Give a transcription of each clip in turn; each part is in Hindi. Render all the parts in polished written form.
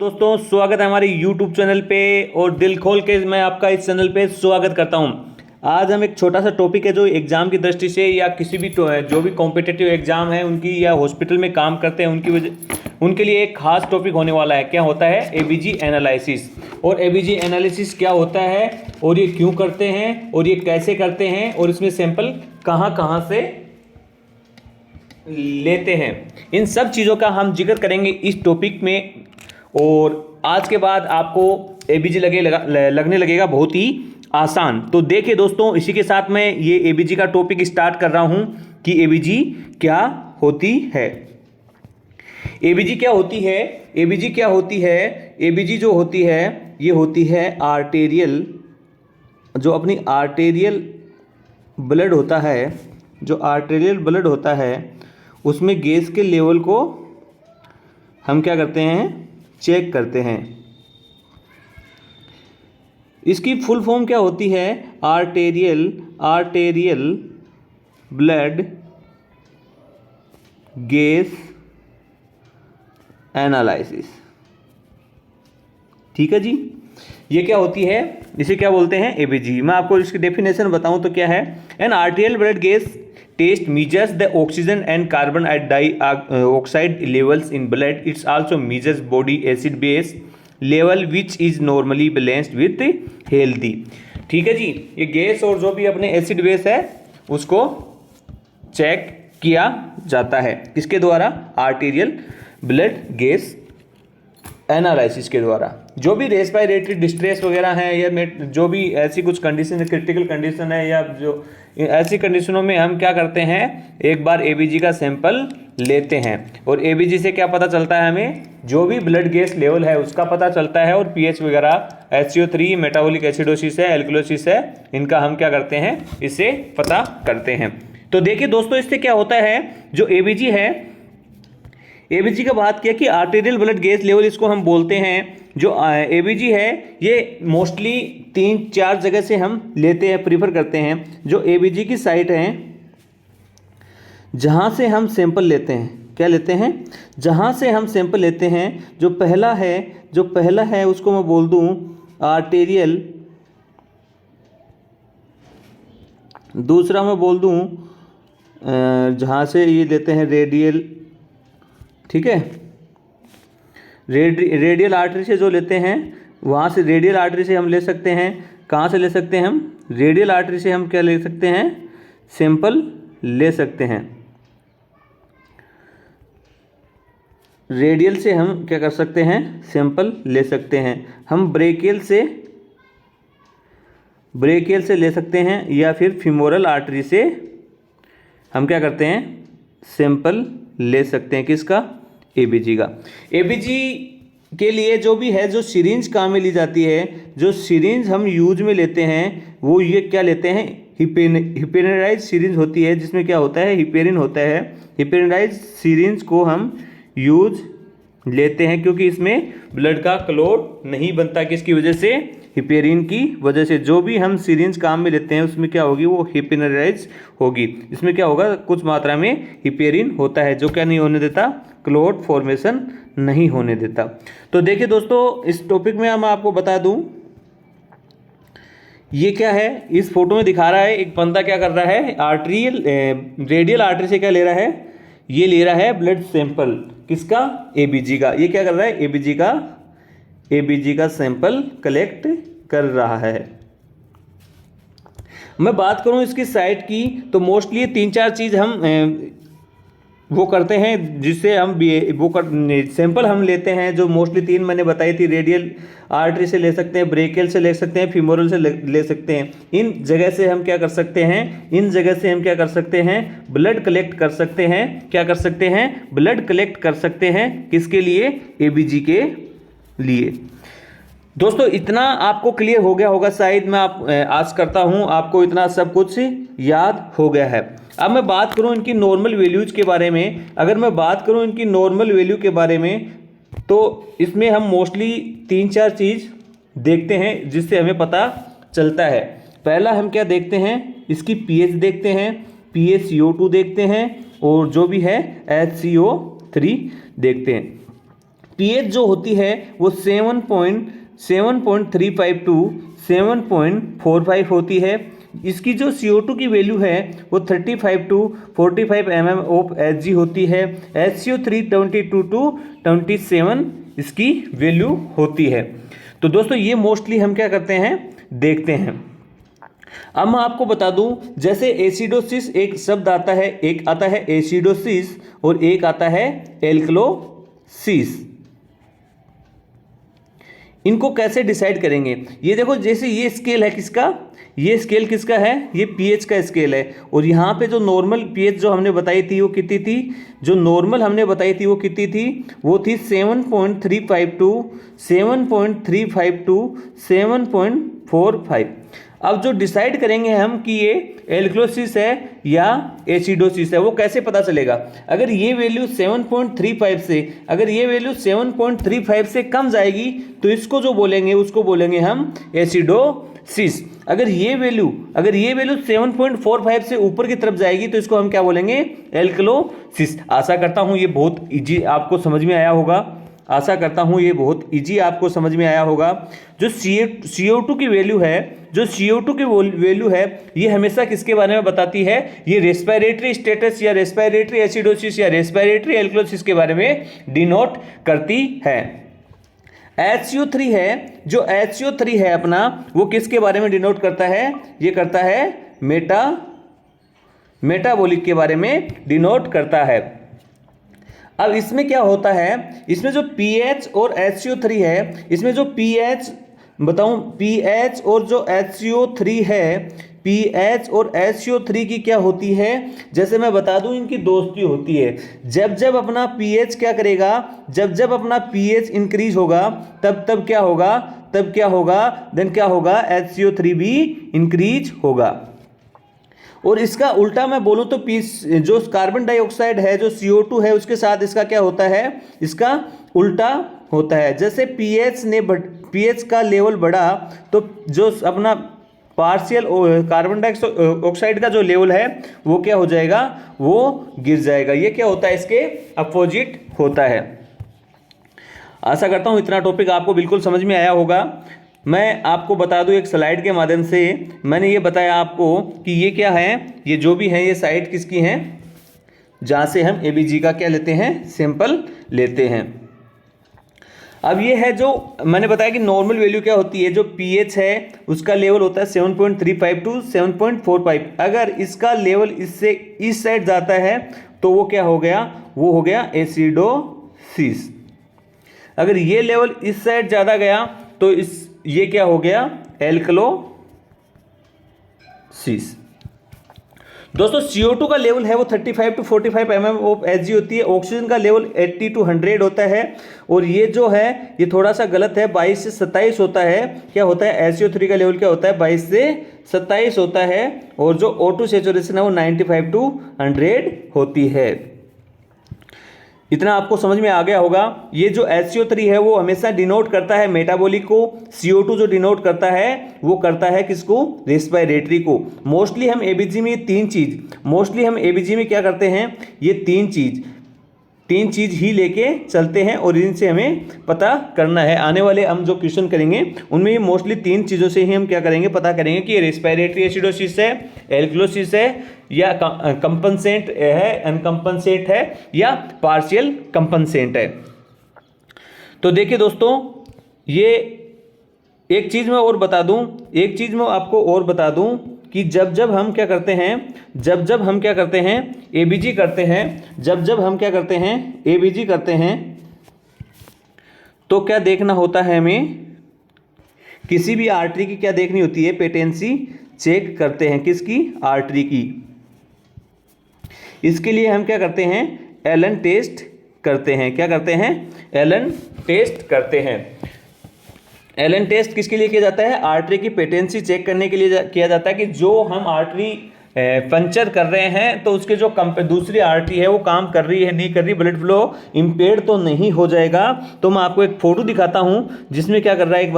दोस्तों स्वागत है हमारे YouTube चैनल पे और दिल खोल के मैं आपका इस चैनल पे स्वागत करता हूं। आज हम एक छोटा सा टॉपिक है जो एग्ज़ाम की दृष्टि से या किसी भी जो भी कॉम्पिटिटिव एग्ज़ाम है उनकी या हॉस्पिटल में काम करते हैं उनके लिए एक खास टॉपिक होने वाला है। क्या होता है एबीजी एनालिसिस। और एबीजी एनालिसिस क्या होता है और ये क्यों करते हैं और ये कैसे करते हैं और इसमें सैंपल कहाँ कहाँ से लेते हैं, इन सब चीज़ों का हम जिक्र करेंगे इस टॉपिक में। और आज के बाद आपको एबीजी लगने लगेगा बहुत ही आसान। तो देखिए दोस्तों, इसी के साथ मैं ये एबीजी का टॉपिक स्टार्ट कर रहा हूं कि एबीजी क्या होती है। एबीजी क्या होती है? एबीजी क्या होती है? एबीजी जो होती है ये होती है आर्टेरियल, जो अपनी आर्टेरियल ब्लड होता है, जो आर्टेरियल ब्लड होता है उसमें गैस के लेवल को हम क्या करते हैं, चेक करते हैं। इसकी फुल फॉर्म क्या होती है? Arterial blood gas analysis. ठीक है जी, ये क्या होती है, इसे क्या बोलते हैं? एबीजी। मैं आपको इसकी डेफिनेशन बताऊं तो क्या है? An arterial blood gas test measures the oxygen and carbon dioxide levels in blood. It also measures body acid base level which is normally balanced with healthy. ठीक है जी, ये गैस और जो भी अपने एसिड बेस है उसको चेक किया जाता है किसके द्वारा? आर्टेरियल ब्लड गैस एनालिसिस के द्वारा। जो भी रेस्पिरेटरी डिस्ट्रेस वगैरह है या जो भी ऐसी कुछ कंडीशन, क्रिटिकल कंडीशन है या जो ऐसी कंडीशनों में हम क्या करते हैं, एक बार एबीजी का सैंपल लेते हैं। और एबीजी से क्या पता चलता है हमें? जो भी ब्लड गैस लेवल है उसका पता चलता है और पीएच वगैरह, HCO3, मेटाबॉलिक एसिडोसिस है, एल्कलोसिस है, इनका हम क्या करते हैं, इससे पता करते हैं। तो देखिए दोस्तों, इससे क्या होता है, जो एबीजी है, एबीजी का बात किया कि आर्टेरियल ब्लड गैस लेवल इसको हम बोलते हैं। जो एबीजी है ये मोस्टली 3-4 जगह से हम लेते हैं, प्रीफर करते हैं। जो एबीजी की साइट है जहाँ से हम सैंपल लेते हैं, क्या लेते हैं? जहाँ से हम सैंपल लेते हैं, जो पहला है उसको मैं बोल दूँ आर्टेरियल, दूसरा मैं बोल दूँ जहाँ से ये लेते हैं रेडियल। ठीक है, रेडियल आर्टरी से जो लेते हैं वहाँ से, रेडियल आर्टरी से हम ले सकते हैं। कहाँ से ले सकते हैं हम? रेडियल आर्टरी से हम क्या ले सकते हैं? सैंपल ले सकते हैं। रेडियल से हम क्या कर सकते हैं? सैंपल ले सकते हैं। हम ब्रेकियल से ले सकते हैं या फिर फीमोरल आर्टरी से हम क्या करते हैं? सैंपल ले सकते हैं। किसका? एबीजी का। एबीजी के लिए जो भी है, जो सिरिंज काम में ली जाती है, जो सिरिंज हम यूज में लेते हैं वो ये क्या लेते हैं? हिपेरिनाइज सिरिंज होती है, जिसमें क्या होता है? हिपेरिन होता है। हिपेरिनाइज सिरिंज को हम यूज लेते हैं क्योंकि इसमें ब्लड का क्लॉट नहीं बनता। किसकी वजह से? हिपेरिन की वजह से। जो भी हम सिरिंज काम में लेते हैं उसमें क्या होगी? वो हिपेरिनाइज होगी। इसमें क्या होगा? कुछ मात्रा में हिपेरिन होता है जो क्या नहीं होने देता? क्लॉट फॉर्मेशन नहीं होने देता। तो देखिए दोस्तों, इस टॉपिक में मैं आपको बता दूं, ये क्या है, इस फोटो में दिखा रहा है एक बंदा क्या कर रहा है, रेडियल आर्टरी से क्या ले रहा है? ये ले रहा है ब्लड सैंपल। किसका? एबीजी का। ये क्या कर रहा है? एबीजी का सैंपल कलेक्ट कर रहा है। मैं बात करूं इसकी साइट की तो मोस्टली 3-4 चीज़ हम वो करते हैं जिससे हम सैंपल हम लेते हैं। जो मोस्टली 3 मैंने बताई थी, रेडियल आर्टरी से ले सकते हैं, ब्रेकियल से ले सकते हैं, फीमोरल से ले सकते हैं। इन जगह से हम क्या कर सकते हैं? ब्लड कलेक्ट कर सकते हैं। क्या कर सकते हैं? ब्लड कलेक्ट कर सकते हैं। किसके लिए? एबीजी के लिए। दोस्तों, इतना आपको क्लियर हो गया होगा शायद, मैं आस करता हूं आपको इतना सब कुछ याद हो गया है। अब मैं बात करूं इनकी नॉर्मल वैल्यूज के बारे में। अगर मैं बात करूं इनकी नॉर्मल वैल्यू के बारे में तो इसमें हम मोस्टली 3-4 चीज़ देखते हैं जिससे हमें पता चलता है। पहला हम क्या देखते हैं? इसकी पीएच देखते हैं, PaCO2 देखते हैं और जो भी है HCO3 देखते हैं। पीएच जो होती है वो 7.352 टू 7.45 होती है। इसकी जो CO2 की वैल्यू है वो 35 टू 45 mm ऑफ Hg होती है। HCO3 22 टू 27 इसकी वैल्यू होती है। तो दोस्तों ये मोस्टली हम क्या करते हैं, देखते हैं। अब मैं आपको बता दूं, जैसे एसिडोसिस एक शब्द आता है, एक आता है एसिडोसिस और एक आता है एल्कलोसिस। इनको कैसे डिसाइड करेंगे, ये देखो, जैसे ये स्केल है किसका, ये स्केल किसका है, ये पीएच का स्केल है। और यहाँ पे जो नॉर्मल पीएच जो हमने बताई थी वो कितनी थी, जो नॉर्मल हमने बताई थी वो कितनी थी, वो थी 7.352 7.352 7.45। अब जो डिसाइड करेंगे हम कि ये एल्कलोसिस है या एसिडोसिस है, वो कैसे पता चलेगा। अगर ये वैल्यू 7.35 से, अगर ये वैल्यू 7.35 से कम जाएगी तो इसको जो बोलेंगे उसको बोलेंगे हम एसिडोसिस। अगर ये वैल्यू 7.45 से ऊपर की तरफ जाएगी तो इसको हम क्या बोलेंगे, एल्कलोसिस। आशा करता हूँ ये बहुत इजी आपको समझ में आया होगा, आशा करता हूँ ये बहुत इजी आपको समझ में आया होगा। जो CO2 की वैल्यू है, जो CO2 की वैल्यू है, ये हमेशा किसके बारे में बताती है, ये रेस्पिरेटरी स्टेटस या रेस्पिरेटरी एसिडोसिस या रेस्पिरेटरी एल्कलोसिस के बारे में डिनोट करती है। HCO3 है, जो HCO3 है अपना, वो किसके बारे में डिनोट करता है, ये करता है मेटाबॉलिक के बारे में डिनोट करता है। अब इसमें क्या होता है, इसमें जो पीएच और HCO3 है, इसमें जो पीएच बताऊं, पीएच और जो HCO3 है, पीएच और HCO3 की क्या होती है, जैसे मैं बता दूं इनकी दोस्ती होती है। जब जब अपना पीएच क्या करेगा, जब जब अपना पीएच इंक्रीज होगा तब क्या होगा, देन क्या होगा, HCO3 भी इंक्रीज होगा। और इसका उल्टा मैं बोलूं तो जो कार्बन डाइऑक्साइड है, जो CO2 है, उसके साथ इसका क्या होता है, इसका उल्टा होता है। जैसे पीएच का लेवल बढ़ा तो जो अपना पार्शियल कार्बन डाइऑक्साइड का जो लेवल है वो क्या हो जाएगा, वो गिर जाएगा। ये क्या होता है, इसके अपोजिट होता है। आशा करता हूं इतना टॉपिक आपको बिल्कुल समझ में आया होगा। मैं आपको बता दूं एक स्लाइड के माध्यम से, मैंने ये बताया आपको कि ये क्या है, ये जो भी है ये साइट किसकी है, जहाँ से हम एबीजी का क्या लेते हैं, सैंपल लेते हैं। अब ये है जो मैंने बताया कि नॉर्मल वैल्यू क्या होती है, जो पीएच है उसका लेवल होता है 7.35 टू 7.45। अगर इसका लेवल इससे इस साइड जाता है तो वो क्या हो गया, वो हो गया एसिडोसिस। अगर ये लेवल इस साइड ज़्यादा गया तो ये क्या हो गया, एल्कलोसिस। दोस्तों CO2 का लेवल है वो 35 टू 45 mm ऑफ Hg होती है। ऑक्सीजन का लेवल 80 टू 100 होता है। और ये जो है ये थोड़ा सा गलत है, 22 से 27 होता है। क्या होता है, HCO3 का लेवल क्या होता है, 22 से 27 होता है। और जो O2 सैचुरेशन है वो 95 टू 100 होती है। इतना आपको समझ में आ गया होगा। ये जो HCO3 है वो हमेशा डिनोट करता है मेटाबॉलिक को, CO2 जो डिनोट करता है वो करता है किसको, रेस्पिरेटरी को। मोस्टली हम एबीजी में क्या करते हैं, ये तीन चीज ही लेके चलते हैं और इनसे हमें पता करना है। आने वाले हम जो क्वेश्चन करेंगे उनमें ये मोस्टली 3 चीज़ों से ही हम क्या करेंगे, पता करेंगे कि ये रेस्पिरेटरी एसिडोसिस है, एल्कलोसिस है, या कंपनसेंट है, अनकंपनसेंट है, या पार्शियल कंपनसेंट है। तो देखिए दोस्तों, ये एक चीज़ मैं आपको और बता दूं कि जब हम क्या करते हैं, एबीजी करते हैं, तो क्या देखना होता है, हमें किसी भी आर्टरी की क्या देखनी होती है, पेटेंसी चेक करते हैं, किसकी, आर्टरी की। इसके लिए हम क्या करते हैं, एलन टेस्ट करते हैं। एलन टेस्ट किसके लिए किया जाता है, आर्टरी की पेटेंसी चेक करने के लिए किया जाता है कि जो हम आर्टरी पंचर कर रहे हैं तो उसके जो दूसरी आर्टरी है वो काम कर रही है, नहीं कर रही, ब्लड फ्लो इम्पेयर्ड तो नहीं हो जाएगा। तो मैं आपको एक फोटो दिखाता हूं जिसमें क्या कर रहा है एक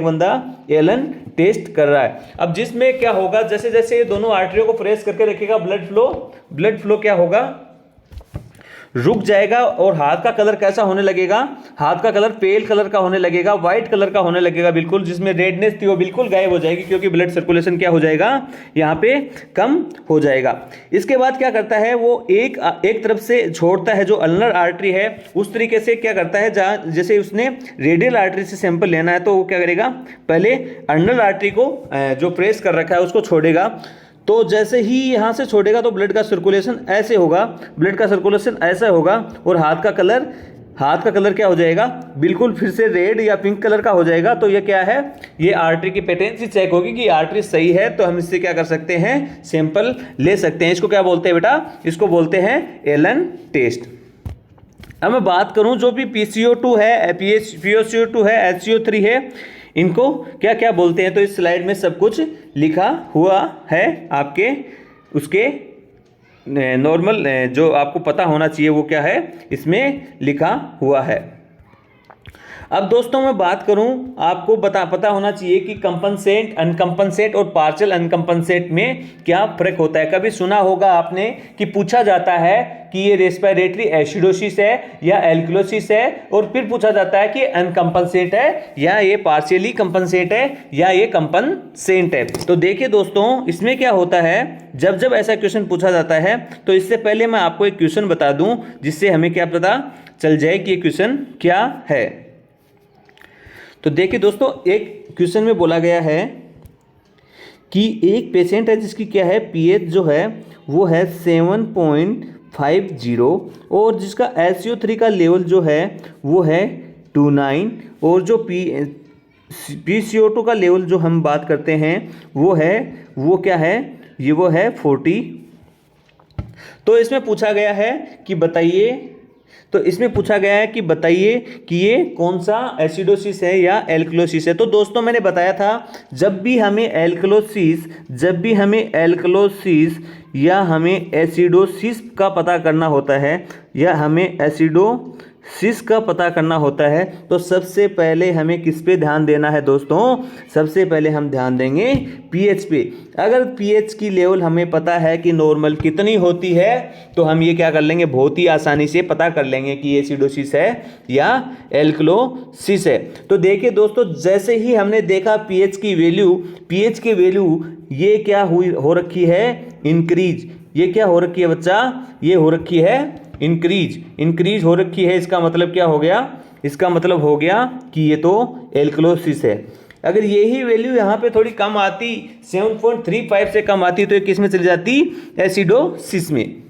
बंदा, एलन टेस्ट कर रहा है। अब जिसमें क्या होगा, जैसे जैसे ये दोनों आर्टरियों को प्रेस करके रखेगा, ब्लड फ्लो क्या होगा, रुक जाएगा और हाथ का कलर कैसा होने लगेगा, हाथ का कलर पेल कलर का होने लगेगा, व्हाइट कलर का होने लगेगा बिल्कुल, जिसमें रेडनेस थी वो बिल्कुल गायब हो जाएगी, क्योंकि ब्लड सर्कुलेशन क्या हो जाएगा यहाँ पे कम हो जाएगा। इसके बाद क्या करता है वो एक तरफ से छोड़ता है, जो अल्नर आर्टरी है उस तरीके से क्या करता है, जहाँ जैसे उसने रेडियल आर्टरी से सैंपल लेना है तो वो क्या करेगा, पहले अल्नर आर्टरी को जो प्रेस कर रखा है उसको छोड़ेगा। तो जैसे ही यहाँ से छोड़ेगा तो ब्लड का सर्कुलेशन ऐसे होगा, ब्लड का सर्कुलेशन ऐसा होगा और हाथ का कलर क्या हो जाएगा, बिल्कुल फिर से रेड या पिंक कलर का हो जाएगा। तो ये क्या है, ये आर्टरी की पेटेंसी चेक होगी कि आर्टरी सही है, तो हम इससे क्या कर सकते हैं, सैंपल ले सकते हैं। इसको क्या बोलते हैं बेटा, इसको बोलते हैं एलन टेस्ट। अब मैं बात करूं जो भी PCO2 है, PCO2 है, HCO3 है, इनको क्या क्या बोलते हैं, तो इस स्लाइड में सब कुछ लिखा हुआ है आपके, उसके नॉर्मल जो आपको पता होना चाहिए वो क्या है इसमें लिखा हुआ है। अब दोस्तों मैं बात करूं, आपको पता होना चाहिए कि कंपनसेट, अनकंपनसेट और पार्शियल अनकंपनसेट में क्या फर्क होता है। कभी सुना होगा आपने कि पूछा जाता है कि ये रेस्पिरेटरी एसिडोसिस है या एल्कलोसिस है, और फिर पूछा जाता है कि अनकंपनसेट है या ये पार्शियली कंपनसेट है या ये कंपनसेंट है। तो देखिए दोस्तों इसमें क्या होता है, जब ऐसा क्वेश्चन पूछा जाता है तो इससे पहले मैं आपको एक क्वेश्चन बता दूं जिससे हमें क्या पता चल जाए कि ये क्वेश्चन क्या है। तो देखिए दोस्तों एक क्वेश्चन में बोला गया है कि एक पेशेंट है जिसकी क्या है पीएच जो है वो है 7.50 और जिसका SCO3 का लेवल जो है वो है 29 और जो PCO2 का लेवल जो हम बात करते हैं वो क्या है, ये वो है 40। तो इसमें पूछा गया है कि बताइए कि ये कौन सा एसिडोसिस है या एल्कलोसिस है। तो दोस्तों मैंने बताया था जब भी हमें एल्कलोसिस या हमें एसिडोसिस का पता करना होता है तो सबसे पहले हमें किस पे ध्यान देना है दोस्तों, सबसे पहले हम ध्यान देंगे पीएच पे। अगर पीएच की लेवल हमें पता है कि नॉर्मल कितनी होती है तो हम ये क्या कर लेंगे, बहुत ही आसानी से पता कर लेंगे कि एसिडोसिस है या एल्कलोसिस है। तो देखिए दोस्तों जैसे ही हमने देखा पीएच की वैल्यू ये क्या हो रखी है, इंक्रीज। ये क्या हो रखी है बच्चा, ये हो रखी है इंक्रीज हो रखी है। इसका मतलब क्या हो गया, इसका मतलब हो गया कि ये तो एल्कलोसिस है। अगर यही वैल्यू यहाँ पे थोड़ी कम आती, 7.35 से कम आती, तो ये किस में चली जाती, एसिडोसिस में।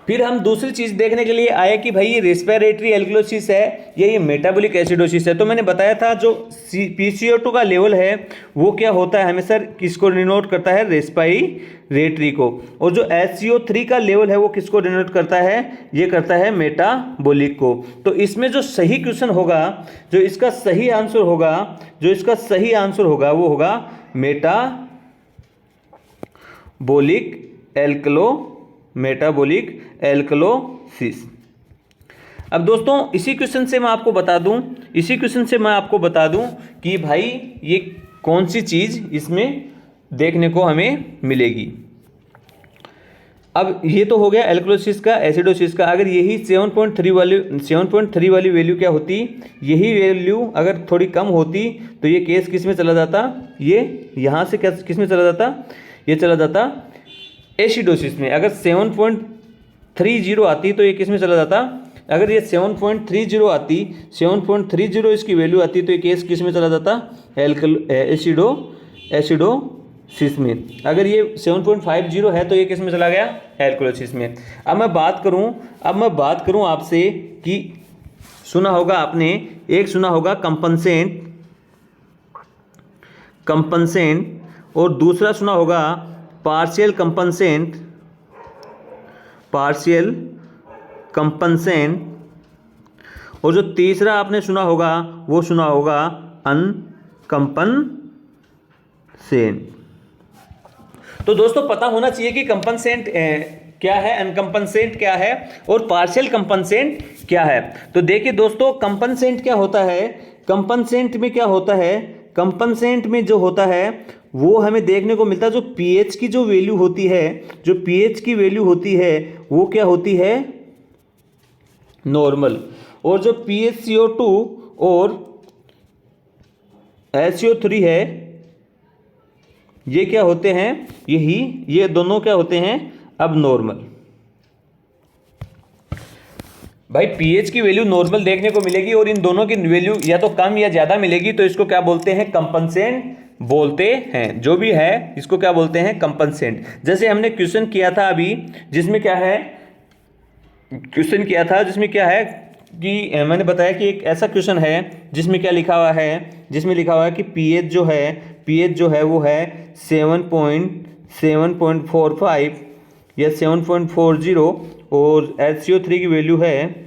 फिर हम दूसरी चीज देखने के लिए आए कि भाई ये रेस्पिरेटरी एल्कलोसिस है या ये मेटाबॉलिक एसिडोसिस है। तो मैंने बताया था जो PCO2 का लेवल है वो क्या होता है, हमेशा किसको डिनोट करता है, रेस्पिरेटरी को, और जो HCO3 का लेवल है वो किसको डिनोट करता है, ये करता है मेटाबॉलिक को। तो इसमें जो सही क्वेश्चन होगा, जो इसका सही आंसर होगा वो होगा मेटाबॉलिक एल्कलोसिस। अब दोस्तों इसी क्वेश्चन से मैं आपको बता दूं कि भाई ये कौन सी चीज़ इसमें देखने को हमें मिलेगी। अब ये तो हो गया एल्कलोसिस का, एसिडोसिस का। अगर यही 7.3 वाली वैल्यू क्या होती, यही वैल्यू अगर थोड़ी कम होती तो ये केस किस में चला जाता, ये यहाँ से किस में चला जाता, ये चला जाता एसिडोसिस में। अगर 7.30 आती तो ये किस में चला जाता, अगर ये 7.30 इसकी वैल्यू आती तो ये केस किस में चला जाता, एसिडोसिस में। अगर ये 7.50 है तो ये किस में चला गया, एल्कलोसिस में। अब मैं बात करूं आपसे कि सुना होगा आपने, एक सुना होगा कंपनसेंट और दूसरा सुना होगा पार्शियल कंपनसेंट और जो तीसरा आपने सुना होगा वो सुना होगा अनकंपनसेंट। तो दोस्तों पता होना चाहिए कि कंपनसेंट क्या है, अनकंपनसेंट क्या है और पार्शियल कंपनसेंट क्या है। तो देखिए दोस्तों कंपनसेंट क्या होता है, कंपनसेंट में जो होता है वो हमें देखने को मिलता है, जो पीएच की जो वैल्यू होती है, वो क्या होती है, नॉर्मल। और जो PaCO2 और SiO3 है, ये क्या होते हैं, ये दोनों क्या होते हैं, अब नॉर्मल। भाई पीएच की वैल्यू नॉर्मल देखने को मिलेगी और इन दोनों की वैल्यू या तो कम या ज्यादा मिलेगी, तो इसको क्या बोलते हैं, कंपनसेंट बोलते हैं। जो भी है इसको क्या बोलते हैं, कंपनसेंट। जैसे हमने क्वेश्चन किया था अभी, जिसमें क्या है, क्वेश्चन किया था जिसमें क्या है कि मैंने बताया कि एक ऐसा क्वेश्चन है जिसमें क्या लिखा हुआ है, जिसमें लिखा हुआ है कि पीएच जो है वो है 7.45 या 7.40 और SiO3 की वैल्यू है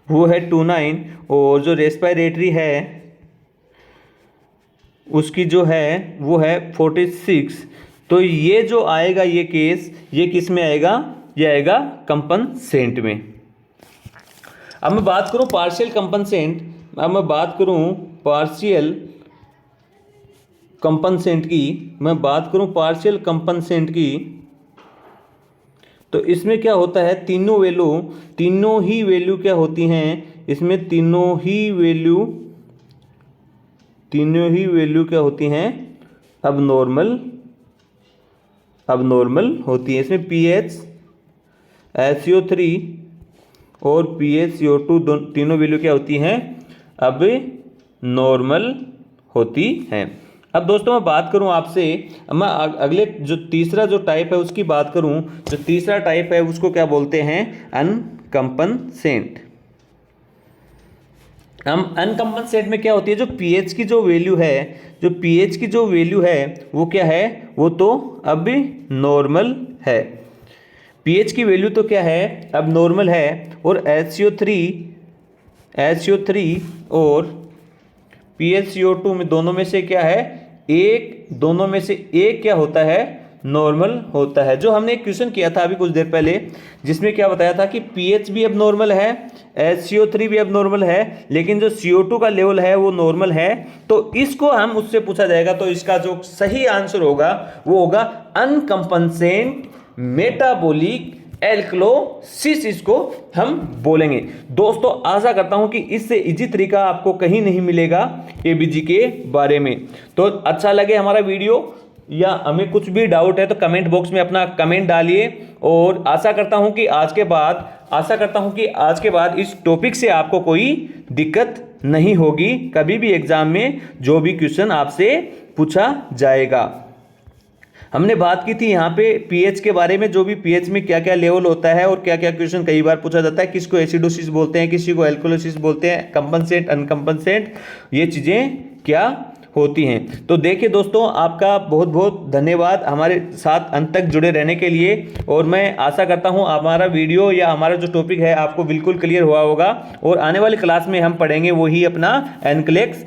वो है 29 और जो रेस्पिरेटरी है उसकी जो है वो है 46। तो ये जो आएगा ये केस, ये किस में आएगा, ये आएगा कंपनसेंट में। अब मैं बात करूं पार्शियल कंपनसेंट, अब मैं बात करूं पार्शियल कंपनसेंट की, मैं बात करूं पार्शियल कंपनसेंट की, तो इसमें क्या होता है, तीनों ही वैल्यू क्या होती हैं, इसमें तीनों ही वैल्यू क्या होती हैं, अब नॉर्मल होती है। इसमें पीएच, SiO3 और PaCO2 तीनों वैल्यू क्या होती हैं, अब नॉर्मल होती हैं। अब दोस्तों मैं बात करूं आपसे, मैं अगले जो तीसरा जो टाइप है उसकी बात करूं, जो तीसरा टाइप है उसको क्या बोलते हैं, अनकंपनसेंट। हम अनकंपनसेंट में क्या होती है, जो पीएच की जो वैल्यू है वो क्या है, वो तो अब नॉर्मल है। पीएच की वैल्यू तो क्या है, अब नॉर्मल है। और SiO3 और PaCO2 में दोनों में से क्या है, दोनों में से एक क्या होता है, नॉर्मल होता है। जो हमने एक क्वेश्चन किया था अभी कुछ देर पहले, जिसमें क्या बताया था कि पीएच भी अब नॉर्मल है, SiO3 भी अब नॉर्मल है, लेकिन जो CO2 का लेवल है वो नॉर्मल है। तो इसको हम उससे पूछा जाएगा, तो इसका जो सही आंसर होगा वो होगा अनकंपनसेंट मेटाबॉलिक एल्कलोसिस, इसको हम बोलेंगे। दोस्तों आशा करता हूं कि इससे इजी तरीका आपको कहीं नहीं मिलेगा एबीजी के बारे में। तो अच्छा लगे हमारा वीडियो या हमें कुछ भी डाउट है तो कमेंट बॉक्स में अपना कमेंट डालिए। और आशा करता हूं कि आज के बाद इस टॉपिक से आपको कोई दिक्कत नहीं होगी कभी भी एग्जाम में, जो भी क्वेश्चन आपसे पूछा जाएगा। हमने बात की थी यहाँ पे पीएच के बारे में, जो भी पीएच में क्या क्या लेवल होता है और क्या क्या क्वेश्चन कई बार पूछा जाता है, किसको एसिडोसिस बोलते हैं, किसी को एल्कोलोसिस बोलते हैं, कंपनसेंट अनकंपनसेंट, ये चीज़ें क्या होती हैं। तो देखिए दोस्तों, आपका बहुत बहुत धन्यवाद हमारे साथ अंत तक जुड़े रहने के लिए। और मैं आशा करता हूँ हमारा वीडियो या हमारा जो टॉपिक है आपको बिल्कुल क्लियर हुआ होगा। और आने वाली क्लास में हम पढ़ेंगे वही अपना एनक्लेक्स